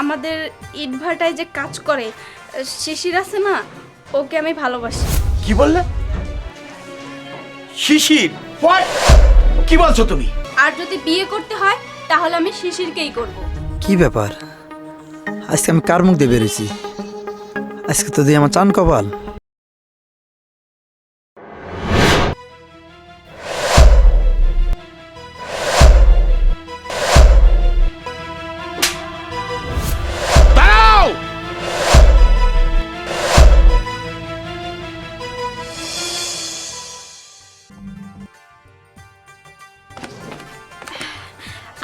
আমাদের ইটভাটায় যে কাজ করে শিশির আছে না, ওকে আমি ভালোবাসি। কি বললে? শিশির? হোয়াট? কি বলছো তুমি? আর যদি বিয়ে করতে হয় তাহলে আমি শিশিরকেই করব। কি ব্যাপার? আজকে আমি কার মুখ দিয়ে বেরিয়েছি? আজকে তো দিয়ে আমার চান কপাল। দাঁড়াও!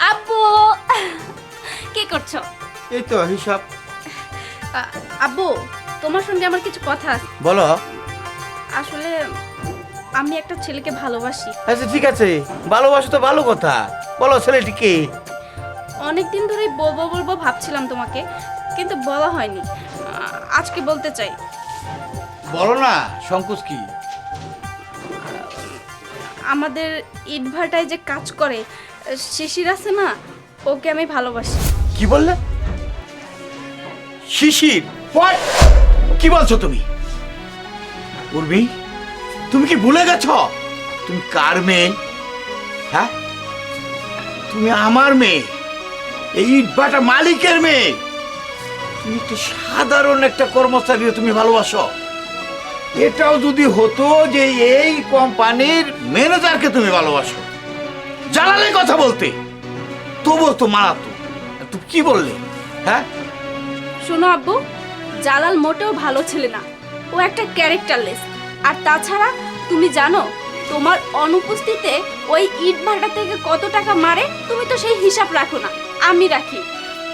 আব্বু, কি করছো? এই তো হিসাব। আব্বু, তোমার সঙ্গে আমার কিছু কথা আছে। বলো। আসলে আমি একটা ছেলেকে ভালোবাসি। আচ্ছা ঠিক আছে, ভালোবাসো তো ভালো কথা। বলো ছেলেটি কে? অনেকদিন ধরেই বলবো বলবো ভাবছিলাম তোমাকে, কিন্তু বলা হয়নি। আজকে বলতে চাই। বলো না, সংকোচ কি? আমাদের ইটভাটায় যে কাজ করে শিশির আছে না, ওকে আমি ভালোবাসি। কি বললে? শিশির? হোয়াট? কি বলছো তুমি? উর্মি, তুমি কি ভুলে গেছো তুমি কার মেয়ে? হ্যাঁ, তুমি আমার মেয়ে, এই ইটভাটা মালিকের মেয়ে। তুমি একটা সাধারণ একটা কর্মচারীও তুমি ভালোবাসো? এটাও যদি হতো যে এই কোম্পানির ম্যানেজারকে তুমি ভালোবাসো, জানালে কথা বলতে, তবুও তো মারাতো। তুমি কি বললে? হ্যাঁ, শোনো আব্বু, জালাল মোটেও ভালো ছেলে না, ও একটা ক্যারেক্টারলেস। আর তাছাড়া তুমি জানো তোমার অনুপস্থিতিতে ওই ইট ভাটা থেকে কত টাকা মারে, তুমি তো সেই হিসাব রাখো না, আমি রাখি।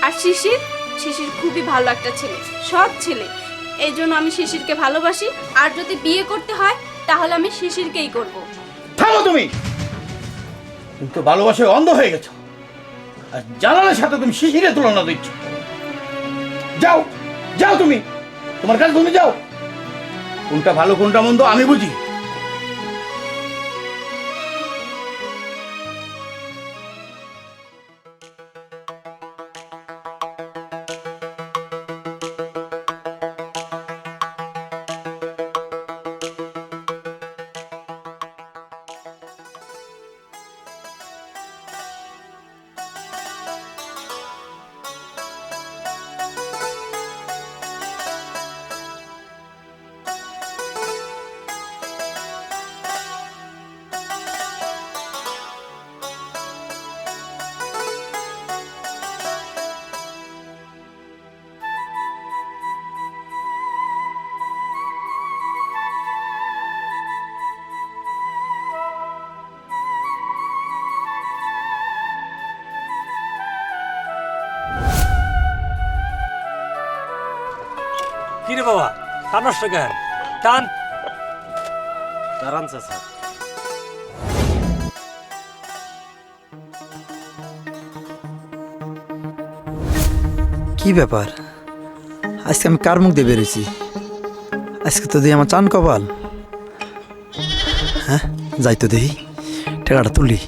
আর শিশির, শিশির খুবই ভালো একটা ছেলে, সৎ ছেলে। এই জন্য আমি শিশিরকে ভালোবাসি। আর যদি বিয়ে করতে হয় তাহলে আমি শিশিরকেই করব। থামো তুমি। তুমি তো ভালোবাসায় অন্ধ হয়ে গেছো, আর জানালার সাথে তুমি শিশিরের তুলনা দিচ্ছ। যাও যাও, তুমি তোমার কাছে তুমি যাও। কোনটা ভালো কোনটা মন্দ আমি বুঝি। কিরে বাবা, টান নষ্ট কেন? টান। দাঁড়ান চাচা, কি ব্যাপার? আজকে আমি কার মুখ দিয়ে বেরিয়েছি? আজকে তো দিয়ে আমার চান কপাল। হ্যাঁ, যাই তো দেখি, টাকাটা তুলি।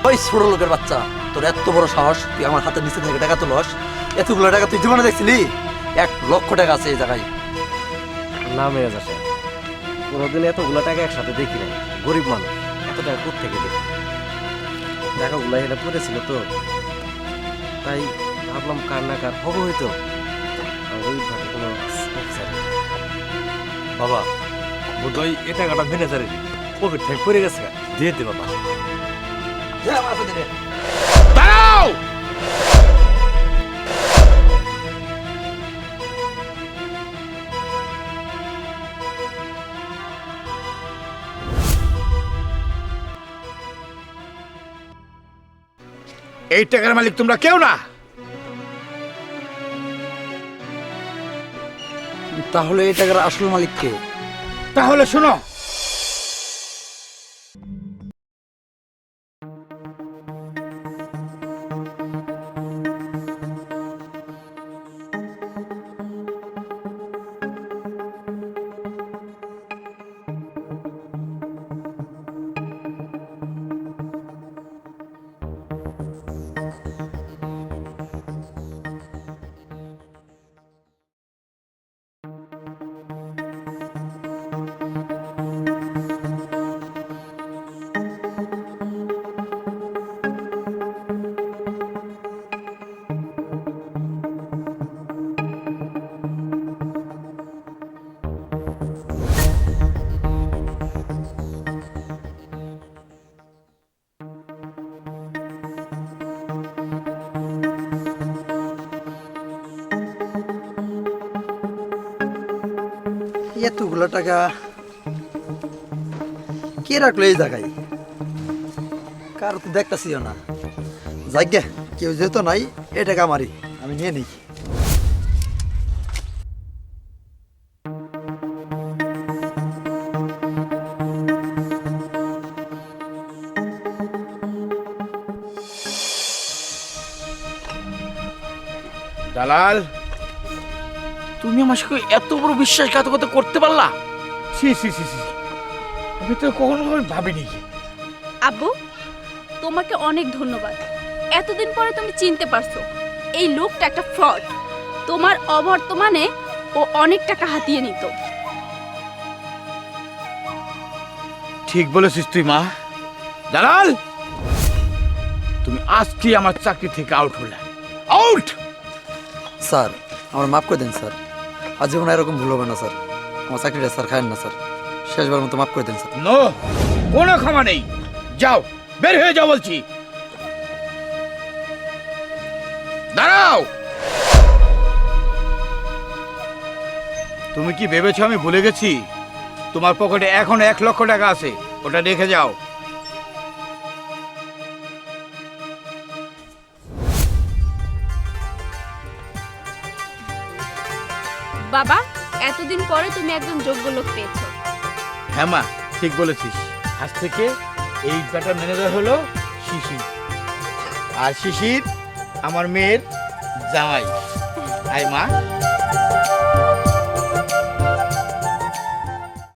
ওই ছোট লোকের বাচ্চা, তোর এত বড় সাহস, তুই আমার হাতের নিচে থেকে টাকা তুলস? এতগুলো টাকা তুই জীবনে দেখছিলি? 1,00,000 টাকা আছে এই জায়গায়। না মেয়ে আসে, কোনোদিন এতগুলো টাকা একসাথে দেখি নাই। গরিব মানুষ, এত টাকা কোথেকে দেখি? টাকাগুলো এখানে পড়েছিল তো, তাই ভাবলাম কার না কার খবর হইতো। ওই ভাবে কোনো অফিসার বাবা, বোধহয় এ টাকাটা ম্যানেজারের পকেট থেকে পড়ে গেছে, দিয়ে দে বাবা। দাঁড়াও! এই টাকার মালিক তোমরা কেউ না। তাহলে এই টাকার আসল মালিক কে? তাহলে শোনো, এতগুলো টাকা কে রাখলো এই জায়গায়? কার তো দেখতেছিও না। যাই গে, কেউ যেহেতু নাই, এই টাকা আমারই, আমি নিয়ে নিই। দালাল, তুমি আমার সঙ্গে এত বড় বিশ্বাসঘাতকতা করতে পারলা? ছি ছি ছি ছি, আমি তো কখনো ভাবিনি। আব্বু, তোমাকে অনেক ধন্যবাদ। এতদিন পরে তুমি চিনতে পারছো এই লোকটা একটা ফ্রড। তোমার অবর্তমানে ও অনেক টাকা হাতিয়ে নিত। ঠিক বলেছিস তুই মা। দালাল, তুমি আজকে আমার চাকরি থেকে আউট হলে। আউট! স্যার, আমার মাফ করে দেন স্যার। আজ জীবনে এরকম ভুল হবে না স্যার। আমার চাকরিটা স্যার খায়েন না স্যার। শেষবার মতো মাফ করে দেন স্যার। নো, কোনো ক্ষমা নেই। যাও, বের হয়ে যাও বলছি। দাঁড়াও! তুমি কি ভেবেছো আমি ভুলে গেছি? তোমার পকেটে এখন 1 লক্ষ টাকা আছে, ওটা রেখে যাও। বাবা, এতদিন পরে তুমি একজন যোগ্য লোক পেয়েছো। হ্যাঁ মা, ঠিক বলেছিস। আজ থেকে এই ব্যাটার ম্যানেজার হলো শিশির, আর শিশির আমার মেয়ের জামাই। আয় মা।